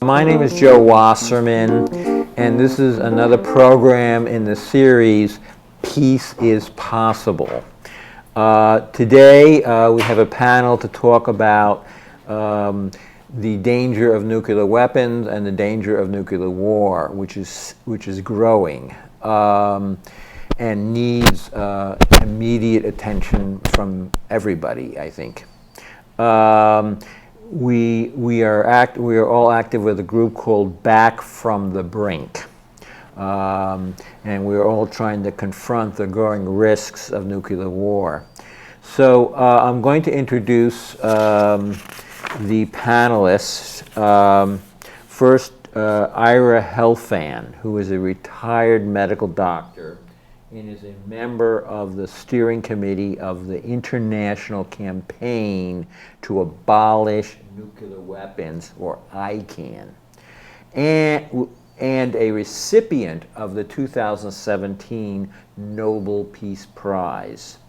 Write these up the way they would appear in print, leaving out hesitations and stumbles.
My name is Joe Wasserman, and this is another program in the series, Peace is Possible. Today, we have a panel to talk about the danger of nuclear weapons and the danger of nuclear war, which is growing and needs immediate attention from everybody, I think. We are all active with a group called Back from the Brink, and we're all trying to confront the growing risks of nuclear war. So I'm going to introduce the panelists. First, Ira Helfand, who is a retired medical doctor and is a member of the steering committee of the International Campaign to Abolish Nuclear Weapons, or ICAN, and a recipient of the 2017 Nobel Peace Prize.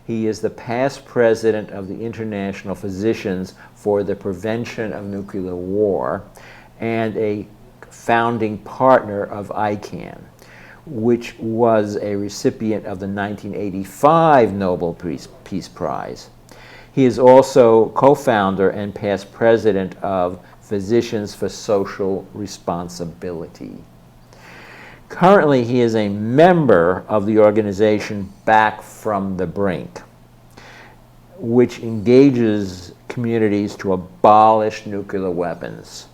He is the past president of the International Physicians for the Prevention of Nuclear War and a founding partner of ICAN, which was a recipient of the 1985 Nobel Peace Prize. He is also co-founder and past president of Physicians for Social Responsibility. Currently, he is a member of the organization Back from the Brink, which engages communities to abolish nuclear weapons.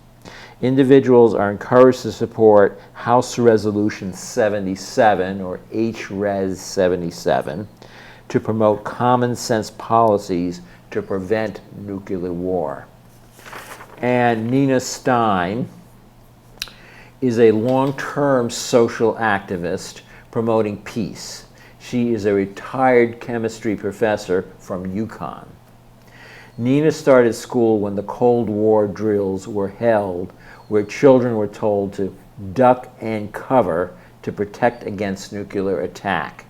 Individuals are encouraged to support House Resolution 77, or HRES 77, to promote common sense policies to prevent nuclear war. And Nina Stein is a long-term social activist promoting peace. She is a retired chemistry professor from UConn. Nina started school when the Cold War drills were held, where children were told to duck and cover to protect against nuclear attack.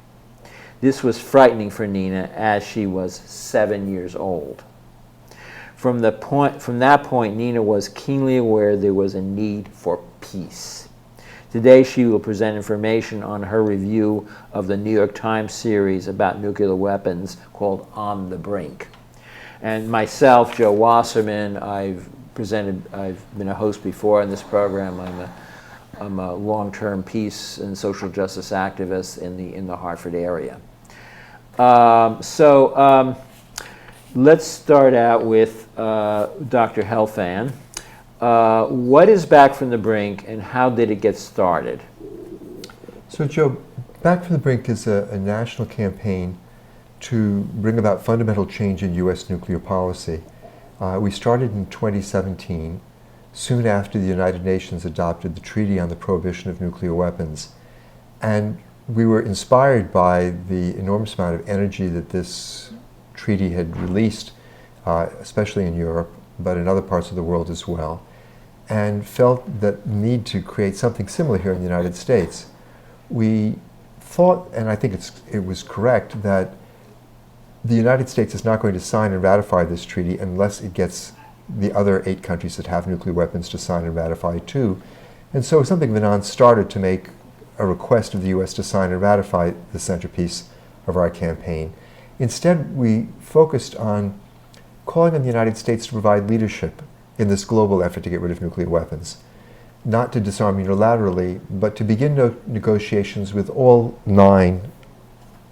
This was frightening for Nina, as she was 7 years old. From that point, Nina was keenly aware there was a need for peace. Today, she will present information on her review of the New York Times series about nuclear weapons called On the Brink. And myself, Joe Wasserman, I've been a host before in this program. I'm a long-term peace and social justice activist in the Hartford area. Let's start out with Dr. Helfand. What is Back from the Brink, and how did it get started? So, Joe, Back from the Brink is a national campaign to bring about fundamental change in U.S. nuclear policy. We started in 2017, soon after the United Nations adopted the Treaty on the Prohibition of Nuclear Weapons. And we were inspired by the enormous amount of energy that this treaty had released, especially in Europe, but in other parts of the world as well, and felt that need to create something similar here in the United States. We thought, and I think it was correct, that the United States is not going to sign and ratify this treaty unless it gets the other 8 countries that have nuclear weapons to sign and ratify too. And so something of a non-starter to make a request of the U.S. to sign and ratify the centerpiece of our campaign. Instead, we focused on calling on the United States to provide leadership in this global effort to get rid of nuclear weapons. Not to disarm unilaterally, but to begin negotiations with all 9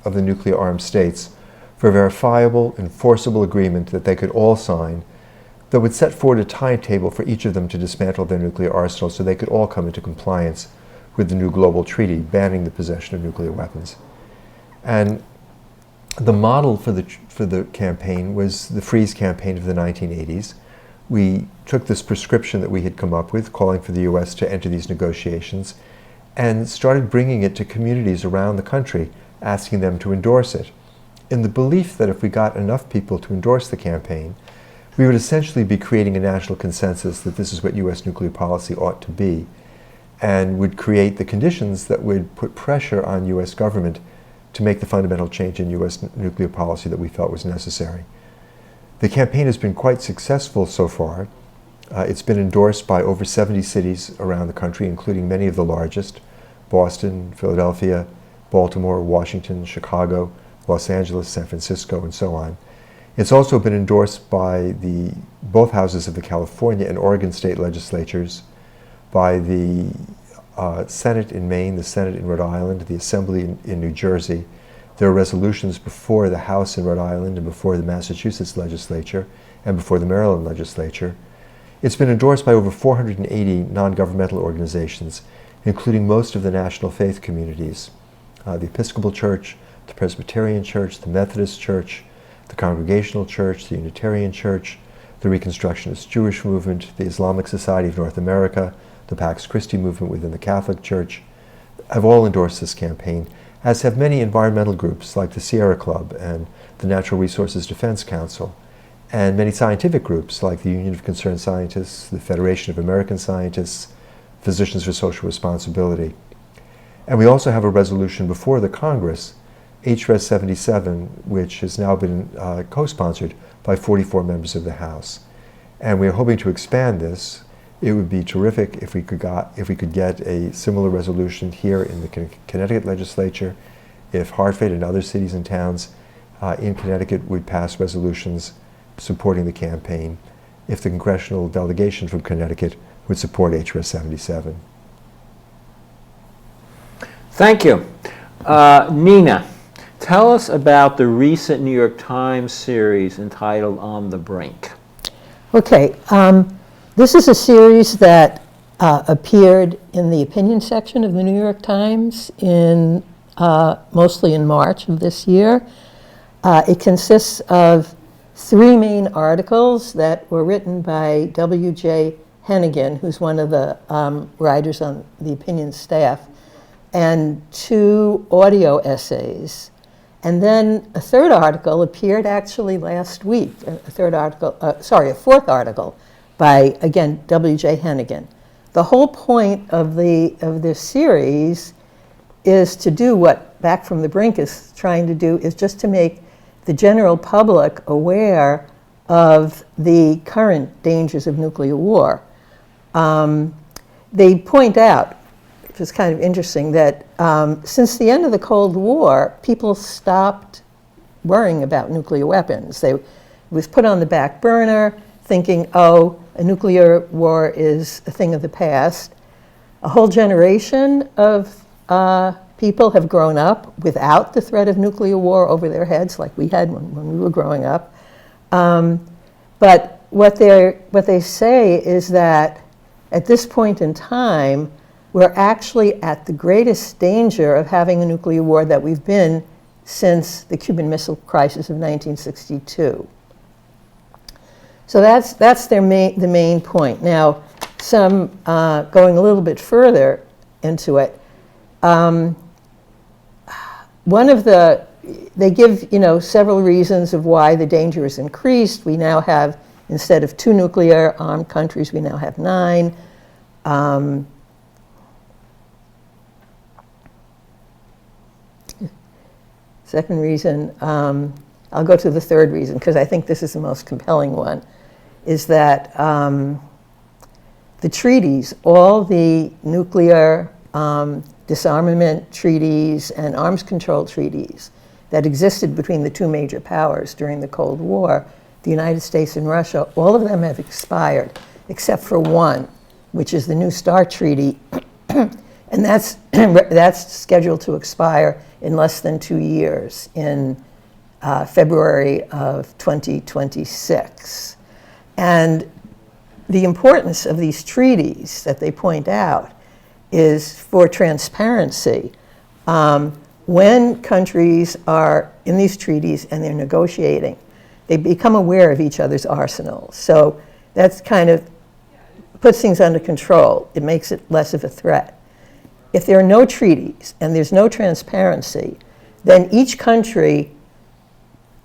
of the nuclear-armed states for a verifiable, enforceable agreement that they could all sign that would set forward a timetable for each of them to dismantle their nuclear arsenal so they could all come into compliance with the new global treaty banning the possession of nuclear weapons. And the model for the campaign was the Freeze campaign of the 1980s. We took this prescription that we had come up with, calling for the U.S. to enter these negotiations, and started bringing it to communities around the country, asking them to endorse it, in the belief that if we got enough people to endorse the campaign, we would essentially be creating a national consensus that this is what U.S. nuclear policy ought to be, and would create the conditions that would put pressure on U.S. government to make the fundamental change in U.S. nuclear policy that we felt was necessary. The campaign has been quite successful so far. It's been endorsed by over 70 cities around the country, including many of the largest: Boston, Philadelphia, Baltimore, Washington, Chicago, Los Angeles, San Francisco, and so on. It's also been endorsed by both houses of the California and Oregon state legislatures, by the Senate in Maine, the Senate in Rhode Island, the Assembly in New Jersey. There are resolutions before the House in Rhode Island and before the Massachusetts legislature and before the Maryland legislature. It's been endorsed by over 480 non-governmental organizations, including most of the national faith communities: the Episcopal Church, the Presbyterian Church, the Methodist Church, the Congregational Church, the Unitarian Church, the Reconstructionist Jewish Movement, the Islamic Society of North America, the Pax Christi movement within the Catholic Church, have all endorsed this campaign, as have many environmental groups like the Sierra Club and the Natural Resources Defense Council, and many scientific groups like the Union of Concerned Scientists, the Federation of American Scientists, Physicians for Social Responsibility. And we also have a resolution before the Congress, HRES 77, which has now been co-sponsored by 44 members of the House. And we're hoping to expand this. It would be terrific if we could get a similar resolution here in the Connecticut legislature, if Hartford and other cities and towns in Connecticut would pass resolutions supporting the campaign, if the congressional delegation from Connecticut would support HRES 77. Thank you. Nina, tell us about the recent New York Times series entitled On the Brink. Okay, this is a series that appeared in the opinion section of the New York Times mostly in March of this year. It consists of 3 main articles that were written by W.J. Hennigan, who's one of the writers on the opinion staff, and 2 audio essays. And then a 3rd article appeared actually last week, a 4th article by, again, W.J. Hennigan. The whole point of this series is to do what Back from the Brink is trying to do, is just to make the general public aware of the current dangers of nuclear war. They point out, which is kind of interesting, that since the end of the Cold War, people stopped worrying about nuclear weapons. It was put on the back burner, thinking, oh, a nuclear war is a thing of the past. A whole generation of people have grown up without the threat of nuclear war over their heads, like we had when we were growing up. But what they say is that at this point in time, we're actually at the greatest danger of having a nuclear war that we've been since the Cuban Missile Crisis of 1962. So that's the main point. Now, going a little bit further into it, they give several reasons of why the danger is increased. We now have, instead of 2 nuclear armed countries, we now have 9. Second reason, I'll go to the 3rd reason because I think this is the most compelling one, is that the treaties, all the nuclear disarmament treaties and arms control treaties that existed between the 2 major powers during the Cold War, the United States and Russia, all of them have expired except for one, which is the New START Treaty, and that's scheduled to expire in less than 2 years, in February of 2026. And the importance of these treaties that they point out is for transparency. When countries are in these treaties and they're negotiating, they become aware of each other's arsenals. So that's kind of puts things under control. It makes it less of a threat. If there are no treaties and there's no transparency, then each country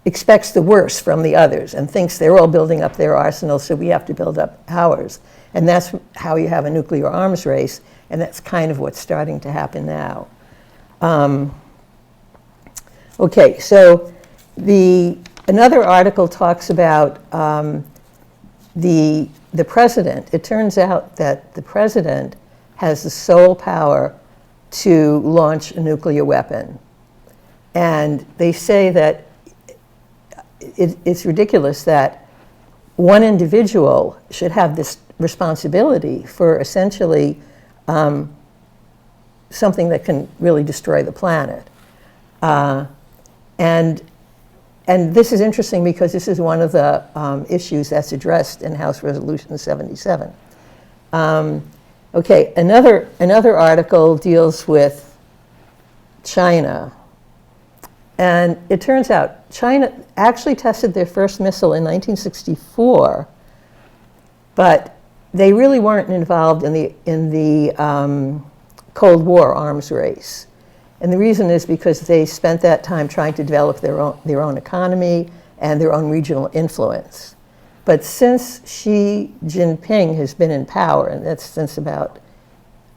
expects the worst from the others and thinks they're all building up their arsenals, so we have to build up ours. And that's how you have a nuclear arms race, and that's kind of what's starting to happen now. Okay, so the Another article talks about the president. It turns out that the president has the sole power to launch a nuclear weapon. And they say that it's ridiculous that one individual should have this responsibility for essentially something that can really destroy the planet. And this is interesting because this is one of the issues that's addressed in House Resolution 77. Okay, another article deals with China. And it turns out China actually tested their first missile in 1964, but they really weren't involved in the Cold War arms race. And the reason is because they spent that time trying to develop their own economy and their own regional influence. But since Xi Jinping has been in power, and that's since about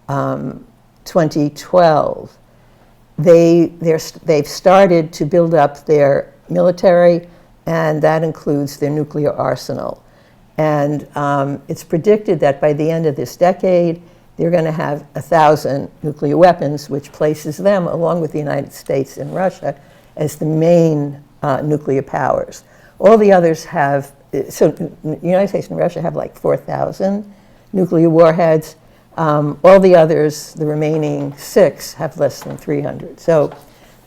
2012, they've started to build up their military, and that includes their nuclear arsenal. And it's predicted that by the end of this decade, they're going to have 1,000 nuclear weapons, which places them, along with the United States and Russia, as the main nuclear powers. All the others have, so the United States and Russia have like 4,000 nuclear warheads. All the others, the remaining 6, have less than 300. So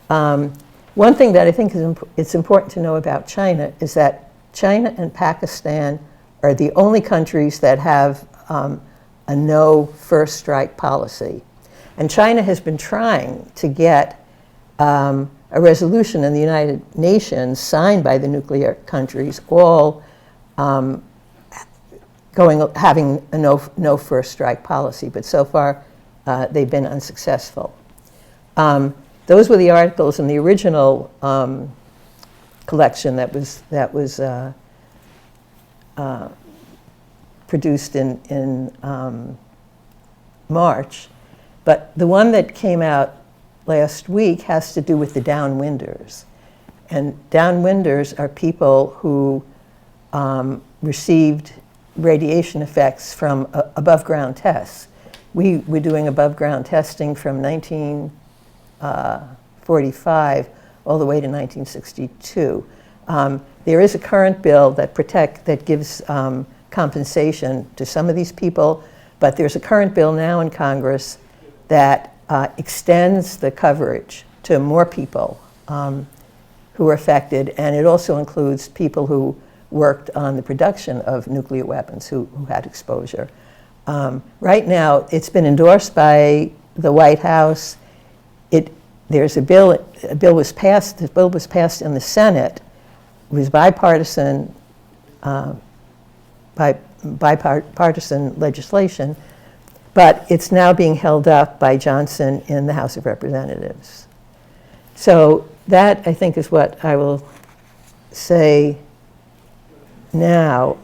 one thing that I think it's important to know about China is that China and Pakistan are the only countries that have a no first strike policy. And China has been trying to get a resolution in the United Nations signed by the nuclear countries, all having a no first strike policy, but so far they've been unsuccessful. Those were the articles in the original collection that was produced in March, but the one that came out last week has to do with the downwinders. And downwinders are people who received radiation effects from above ground tests. We were doing above ground testing from 1945 all the way to 1962. There is a current bill that gives compensation to some of these people, but there's a current bill now in Congress that extends the coverage to more people who are affected, and it also includes people who worked on the production of nuclear weapons who had exposure. Right now, it's been endorsed by the White House. There's a bill was passed. The bill was passed in the Senate. It was bipartisan legislation, but it's now being held up by Johnson in the House of Representatives. So that, I think, is what I will say now.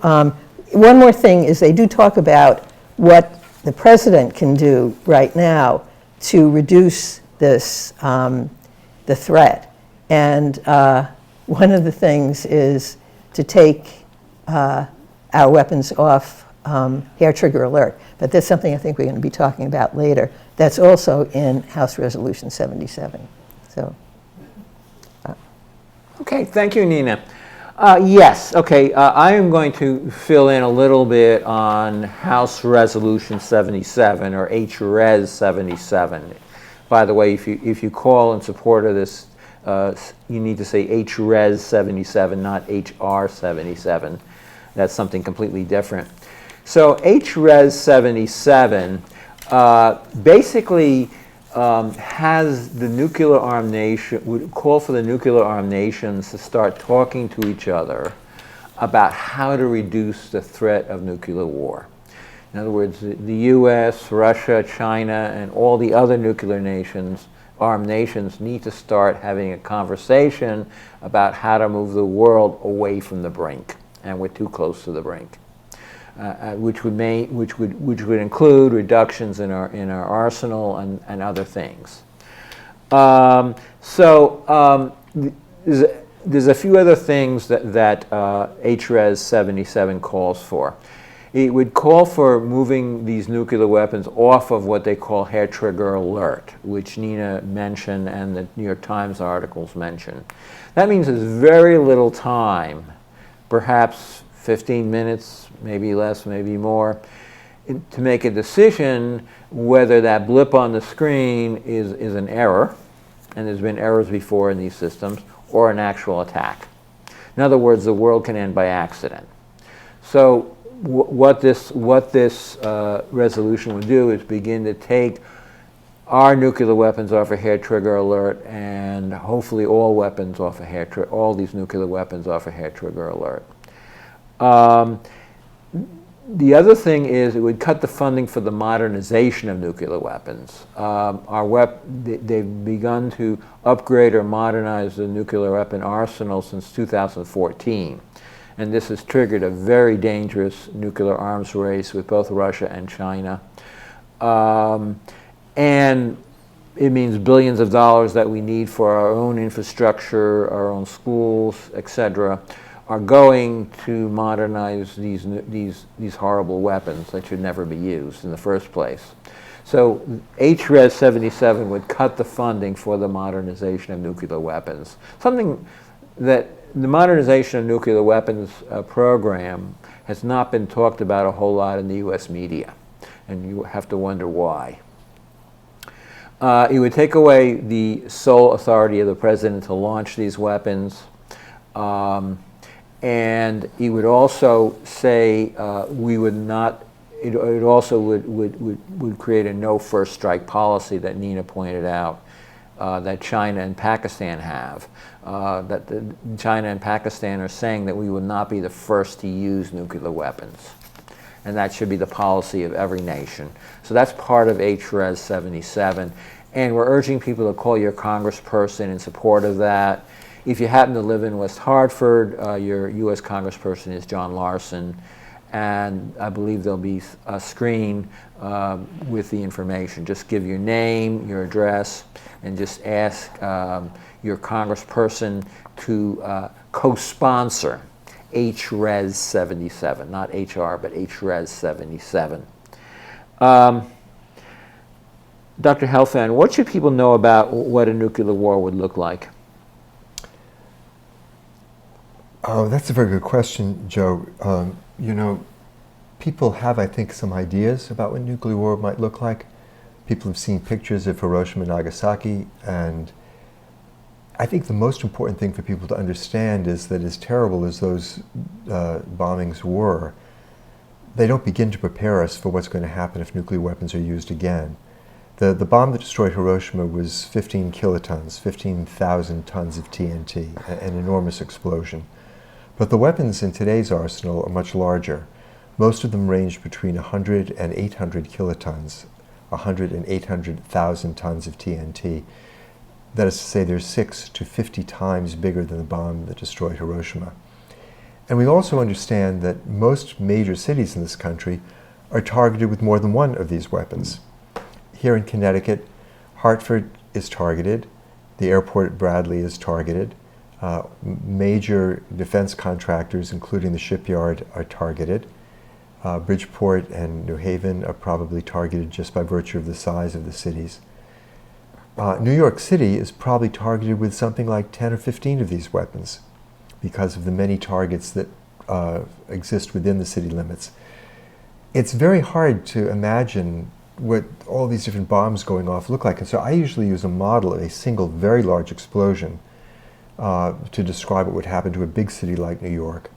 One more thing is they do talk about what the president can do right now to reduce this, the threat. And one of the things is to take our weapons off hair trigger alert. But that's something I think we're going to be talking about later. That's also in House Resolution 77. So. Okay, thank you, Nina. Yes, okay, I am going to fill in a little bit on House Resolution 77, or HRES 77. By the way, if you call in support of this, you need to say HRES 77, not HR 77. That's something completely different. So HRES 77 basically has the nuclear armed nation, would call for the nuclear armed nations to start talking to each other about how to reduce the threat of nuclear war. In other words, the US, Russia, China, and all the other nuclear nations, armed nations, need to start having a conversation about how to move the world away from the brink. And we're too close to the brink. Which would include reductions in our arsenal and other things. there's a few other things that HRES 77 calls for. It would call for moving these nuclear weapons off of what they call hair trigger alert, which Nina mentioned and the New York Times articles mention. That means there's very little time, perhaps 15 minutes, maybe less, maybe more, to make a decision whether that blip on the screen is an error, and there's been errors before in these systems, or an actual attack. In other words, the world can end by accident. So what this resolution would do is begin to take our nuclear weapons off a hair trigger alert, and hopefully all weapons off a all these nuclear weapons off a hair trigger alert. The other thing is it would cut the funding for the modernization of nuclear weapons. They've begun to upgrade or modernize the nuclear weapon arsenal since 2014. And this has triggered a very dangerous nuclear arms race with both Russia and China. And it means billions of dollars that we need for our own infrastructure, our own schools, etc., are going to modernize these horrible weapons that should never be used in the first place. So HRES 77 would cut the funding for the modernization of nuclear weapons. Something that the modernization of nuclear weapons program has not been talked about a whole lot in the US media, and you have to wonder why. It would take away the sole authority of the president to launch these weapons. And he would also say we would not, it also would create a no first strike policy that Nina pointed out that China and Pakistan have. China and Pakistan are saying that we would not be the first to use nuclear weapons. And that should be the policy of every nation. So that's part of HRES 77. And we're urging people to call your congressperson in support of that. If you happen to live in West Hartford, your U.S. congressperson is John Larson, and I believe there'll be a screen with the information. Just give your name, your address, and just ask your congressperson to co-sponsor HRES 77, not HR, but HRES 77. Dr. Helfand, what should people know about what a nuclear war would look like? Oh, that's a very good question, Joe. You know, people have, I think, some ideas about what nuclear war might look like. People have seen pictures of Hiroshima and Nagasaki, and I think the most important thing for people to understand is that as terrible as those bombings were, they don't begin to prepare us for what's going to happen if nuclear weapons are used again. The bomb that destroyed Hiroshima was 15 kilotons, 15,000 tons of TNT, an enormous explosion. But the weapons in today's arsenal are much larger. Most of them range between 100 and 800 kilotons, 100 and 800,000 tons of TNT. That is to say, they're 6 to 50 times bigger than the bomb that destroyed Hiroshima. And we also understand that most major cities in this country are targeted with more than one of these weapons. Here in Connecticut, Hartford is targeted, the airport at Bradley is targeted, major defense contractors, including the shipyard, are targeted. Bridgeport and New Haven are probably targeted just by virtue of the size of the cities. New York City is probably targeted with something like 10 or 15 of these weapons because of the many targets that exist within the city limits. It's very hard to imagine what all these different bombs going off look like. And so I usually use a model of a single very large explosion to describe what would happen to a big city like New York.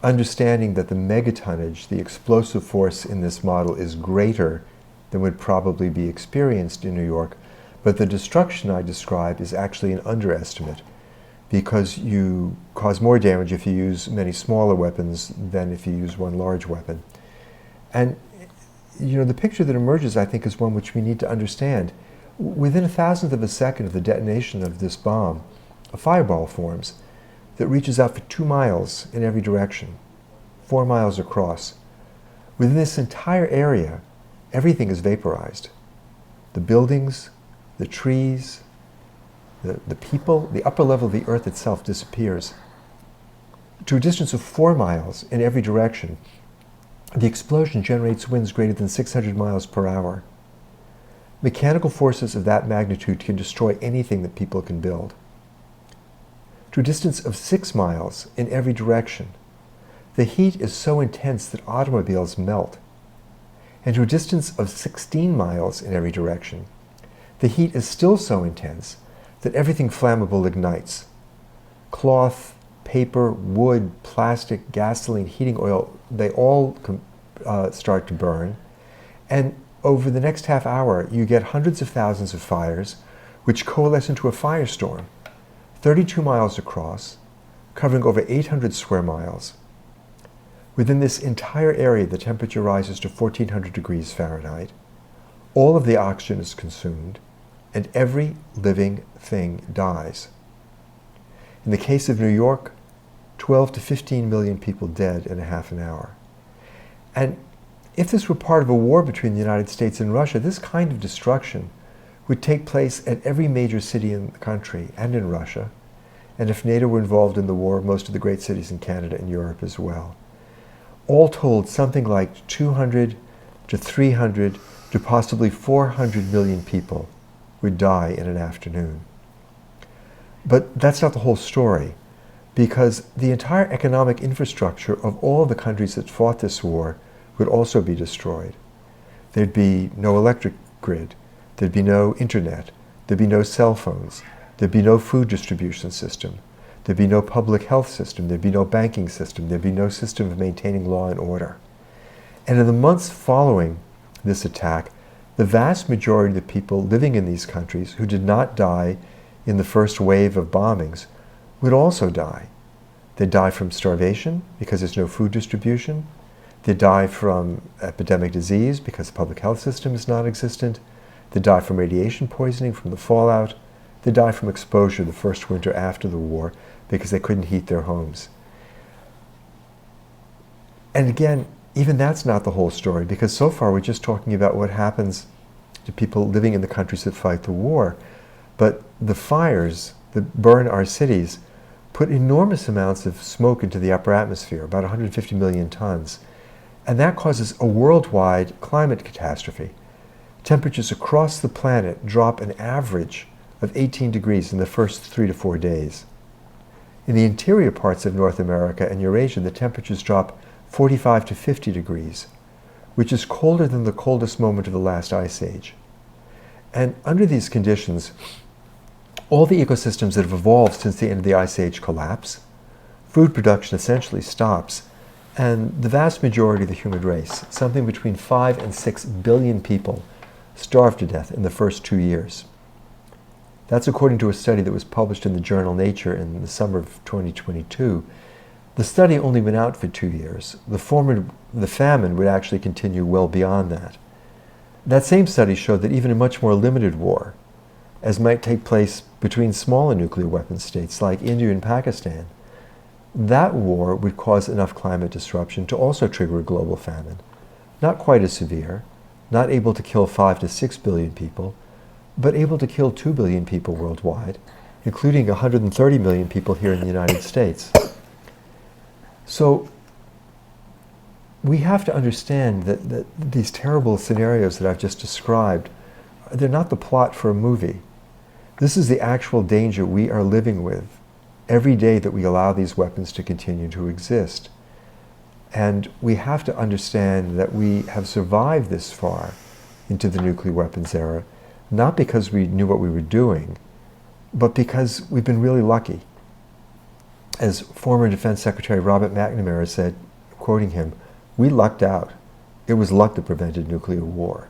Understanding that the megatonnage, the explosive force in this model is greater than would probably be experienced in New York, but the destruction I describe is actually an underestimate because you cause more damage if you use many smaller weapons than if you use one large weapon. And you know, the picture that emerges, I think, is one which we need to understand. Within a thousandth of a second of the detonation of this bomb, a fireball forms that reaches out for 2 miles in every direction, 4 miles across. Within this entire area, everything is vaporized. The buildings, the trees, the people, the upper level of the earth itself disappears. To a distance of 4 miles in every direction, the explosion generates winds greater than 600 miles per hour. Mechanical forces of that magnitude can destroy anything that people can build. To a distance of 6 miles in every direction, the heat is so intense that automobiles melt. And to a distance of 16 miles in every direction, the heat is still so intense that everything flammable ignites. Cloth, paper, wood, plastic, gasoline, heating oil, they all start to burn. And over the next half hour, you get hundreds of thousands of fires, which coalesce into a firestorm, 32 miles across, covering over 800 square miles. Within this entire area, the temperature rises to 1400 degrees Fahrenheit. All of the oxygen is consumed, and every living thing dies. In the case of New York, 12 to 15 million people dead in a half an hour. And if this were part of a war between the United States and Russia, this kind of destruction would take place at every major city in the country and in Russia. And if NATO were involved in the war, most of the great cities in Canada and Europe as well. All told, something like 200 to 300 to possibly 400 million people would die in an afternoon. But that's not the whole story, because the entire economic infrastructure of all of the countries that fought this war would also be destroyed. There'd be no electric grid, there'd be no internet, there'd be no cell phones, there'd be no food distribution system, there'd be no public health system, there'd be no banking system, there'd be no system of maintaining law and order. And in the months following this attack, the vast majority of the people living in these countries who did not die in the first wave of bombings would also die. They'd die from starvation because there's no food distribution. They'd die from epidemic disease because the public health system is non-existent. They'd die from radiation poisoning from the fallout. They'd die from exposure the first winter after the war because they couldn't heat their homes. And again, even that's not the whole story, because so far we're just talking about what happens to people living in the countries that fight the war. But the fires that burn our cities put enormous amounts of smoke into the upper atmosphere, about 150 million tons. And that causes a worldwide climate catastrophe. Temperatures across the planet drop an average of 18 degrees in the first 3 to 4 days. In the interior parts of North America and Eurasia, the temperatures drop 45 to 50 degrees, which is colder than the coldest moment of the last ice age. And under these conditions, all the ecosystems that have evolved since the end of the ice age collapse, food production essentially stops, and the vast majority of the human race, something between 5 and 6 billion people, starve to death in the first 2 years. That's according to a study that was published in the journal Nature in the summer of 2022. The study only went out for 2 years. The famine would actually continue well beyond that. That same study showed that even a much more limited war, as might take place between smaller nuclear weapon states like India and Pakistan, that war would cause enough climate disruption to also trigger a global famine. Not quite as severe, not able to kill 5 to 6 billion people, but able to kill 2 billion people worldwide, including 130 million people here in the United States. So we have to understand that these terrible scenarios that I've just described, they're not the plot for a movie. This is the actual danger we are living with every day that we allow these weapons to continue to exist. And we have to understand that we have survived this far into the nuclear weapons era, not because we knew what we were doing, but because we've been really lucky. As former Defense Secretary Robert McNamara said, quoting him, "We lucked out. It was luck that prevented nuclear war."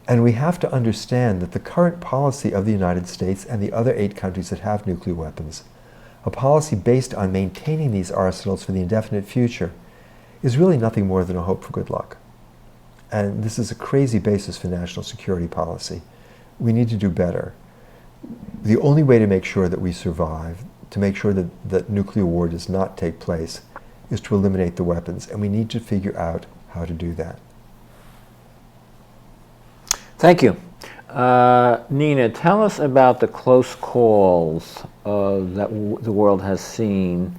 And we have to understand that the current policy of the United States and the other 8 countries that have nuclear weapons, a policy based on maintaining these arsenals for the indefinite future, is really nothing more than a hope for good luck. And this is a crazy basis for national security policy. We need to do better. The only way to make sure that we survive, to make sure that nuclear war does not take place, is to eliminate the weapons, and we need to figure out how to do that. Thank you. Nina, tell us about the close calls that the world has seen,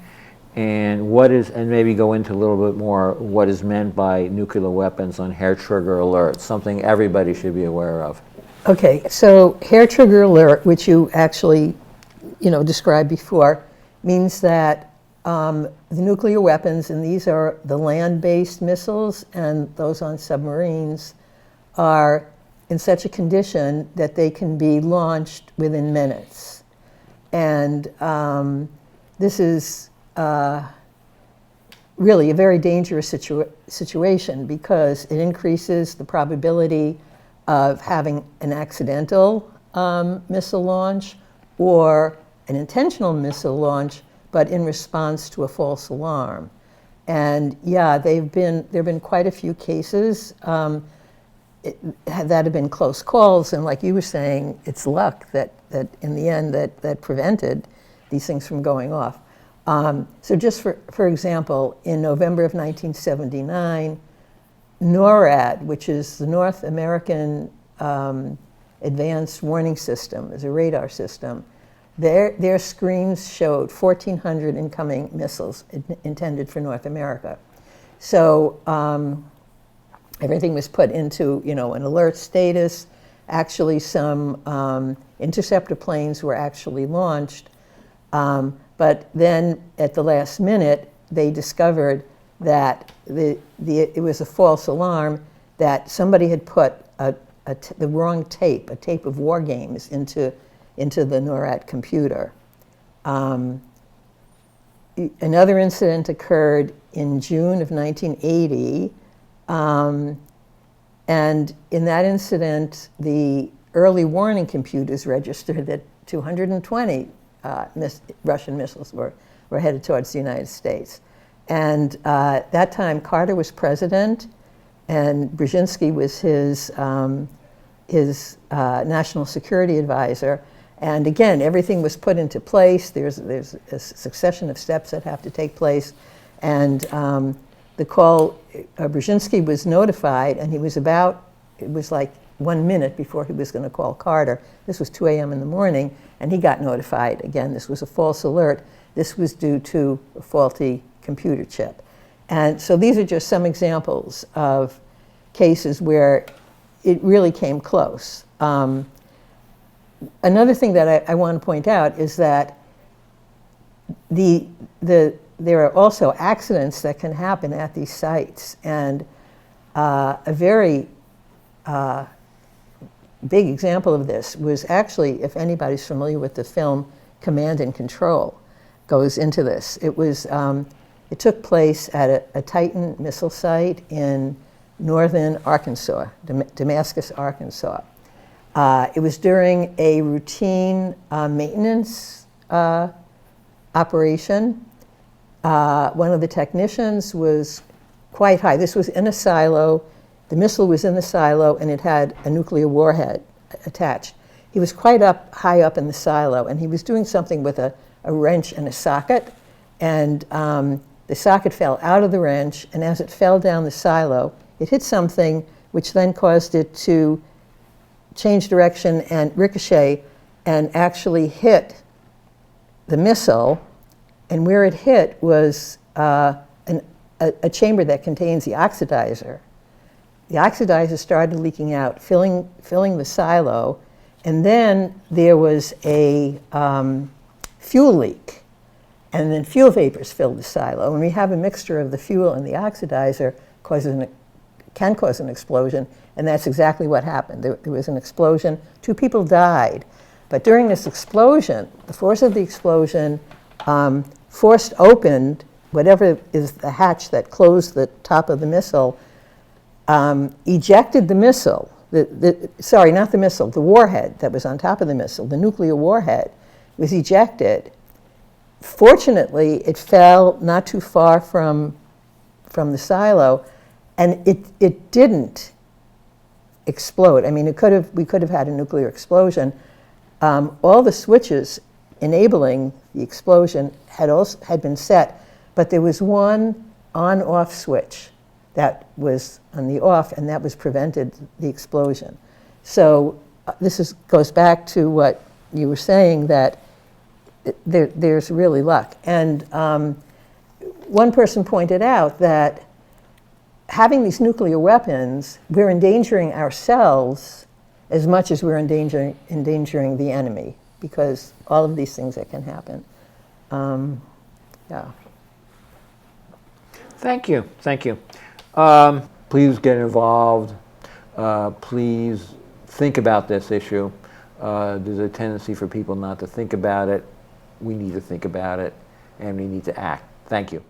and and maybe go into a little bit more what is meant by nuclear weapons on hair trigger alert, something everybody should be aware of. Okay, so hair trigger alert, which you actually, described before, means that the nuclear weapons, and these are the land-based missiles and those on submarines, are in such a condition that they can be launched within minutes. And this is really a very dangerous situation because it increases the probability of having an accidental missile launch or an intentional missile launch, but in response to a false alarm. And yeah, there have been quite a few cases that have been close calls, and like you were saying, it's luck that in the end that prevented these things from going off. So just for example, in November of 1979, NORAD, which is the North American Advanced Warning System, is a radar system, their screens showed 1,400 incoming missiles intended for North America. So everything was put into an alert status. Actually, some interceptor planes were actually launched. But then at the last minute, they discovered that it was a false alarm, that somebody had put the wrong tape, a tape of war games, into the NORAD computer. Another incident occurred in June of 1980. And in that incident, the early warning computers registered that 220 Russian missiles were headed towards the United States. And that time, Carter was president, and Brzezinski was his national security advisor. And again, everything was put into place. There's a succession of steps that have to take place. And the call, Brzezinski was notified, and it was like 1 minute before he was going to call Carter. This was 2 a.m. in the morning, and he got notified. Again, this was a false alert. This was due to a faulty computer chip. And so these are just some examples of cases where it really came close. Another thing that I want to point out is that there are also accidents that can happen at these sites. And a very big example of this was actually, if anybody's familiar with the film Command and Control, goes into this. It took place at a Titan missile site in northern Arkansas, Damascus, Arkansas. It was during a routine maintenance operation. One of the technicians was quite high. This was in a silo. The missile was in the silo, and it had a nuclear warhead attached. He was quite high up in the silo, and he was doing something with a wrench and a socket. And the socket fell out of the wrench, and as it fell down the silo, it hit something which then caused it to change direction and ricochet and actually hit the missile. And where it hit was a chamber that contains the oxidizer. The oxidizer started leaking out, filling the silo, and then there was a fuel leak. And then fuel vapors filled the silo. When we have a mixture of the fuel and the oxidizer, can cause an explosion, and that's exactly what happened. There was an explosion. 2 people died. But during this explosion, the force of the explosion forced open whatever is the hatch that closed the top of the missile, ejected the missile. Sorry, not the missile, the warhead that was on top of the missile, the nuclear warhead, was ejected. Fortunately, it fell not too far from the silo, and it didn't explode. I mean, we could have had a nuclear explosion. All the switches enabling the explosion had been set, but there was one on-off switch that was on the off, and that was prevented the explosion. So goes back to what you were saying, that there's really luck. And one person pointed out that having these nuclear weapons, we're endangering ourselves as much as we're endangering the enemy, because all of these things that can happen. Yeah. Thank you. Thank you. Please get involved. Please think about this issue. There's a tendency for people not to think about it. We need to think about it, and we need to act. Thank you.